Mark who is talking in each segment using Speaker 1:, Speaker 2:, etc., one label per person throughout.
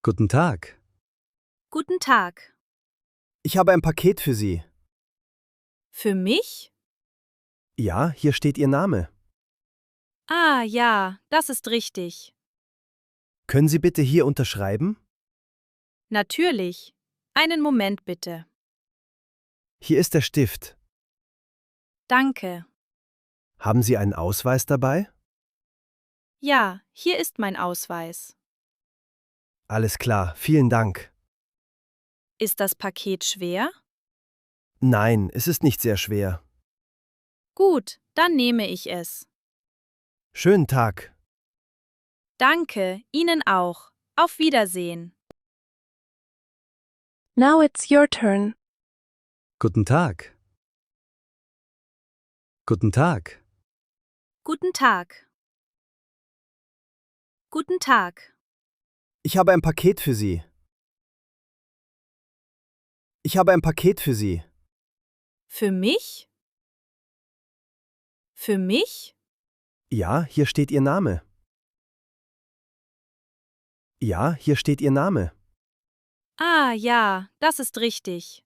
Speaker 1: Guten Tag.
Speaker 2: Guten Tag.
Speaker 3: Ich habe ein Paket für Sie.
Speaker 2: Für mich?
Speaker 3: Ja, hier steht Ihr Name.
Speaker 2: Ah, ja, das ist richtig.
Speaker 3: Können Sie bitte hier unterschreiben?
Speaker 2: Natürlich. Einen Moment bitte.
Speaker 3: Hier ist der Stift.
Speaker 2: Danke.
Speaker 3: Haben Sie einen Ausweis dabei?
Speaker 2: Ja, hier ist mein Ausweis.
Speaker 3: Alles klar, vielen Dank.
Speaker 2: Ist das Paket schwer?
Speaker 3: Nein, es ist nicht sehr schwer.
Speaker 2: Gut, dann nehme ich es.
Speaker 3: Schönen Tag.
Speaker 2: Danke, Ihnen auch. Auf Wiedersehen.
Speaker 4: Now it's your turn.
Speaker 1: Guten Tag. Guten Tag.
Speaker 2: Guten Tag. Guten Tag.
Speaker 3: Ich habe ein Paket für Sie. Ich habe ein Paket für Sie.
Speaker 2: Für mich? Für mich?
Speaker 3: Ja, hier steht Ihr Name. Ja, hier steht Ihr Name.
Speaker 2: Ah, ja, das ist richtig.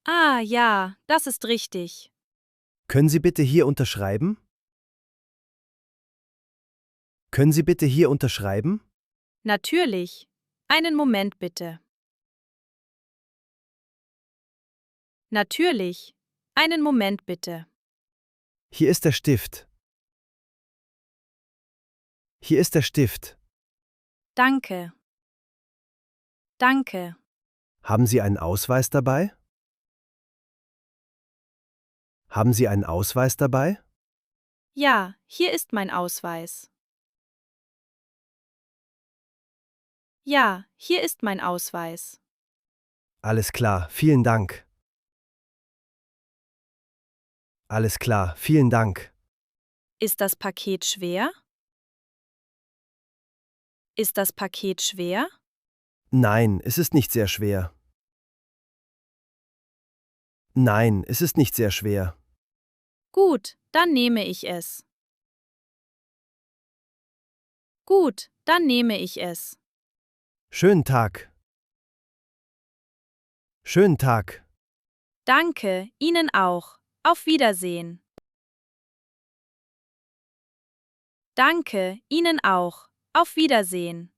Speaker 2: Ah, ja, das ist richtig.
Speaker 3: Können Sie bitte hier unterschreiben? Können Sie bitte hier unterschreiben?
Speaker 2: Natürlich. Einen Moment bitte. Natürlich. Einen Moment bitte.
Speaker 3: Hier ist der Stift. Hier ist der Stift.
Speaker 2: Danke. Danke.
Speaker 3: Haben Sie einen Ausweis dabei? Haben Sie einen Ausweis dabei?
Speaker 2: Ja, hier ist mein Ausweis. Ja, hier ist mein Ausweis.
Speaker 3: Alles klar, vielen Dank. Alles klar, vielen Dank.
Speaker 2: Ist das Paket schwer? Ist das Paket schwer?
Speaker 3: Nein, es ist nicht sehr schwer. Nein, es ist nicht sehr schwer.
Speaker 2: Gut, dann nehme ich es. Gut, dann nehme ich es.
Speaker 3: Schönen Tag. Schönen Tag.
Speaker 2: Danke, Ihnen auch. Auf Wiedersehen. Danke, Ihnen auch. Auf Wiedersehen.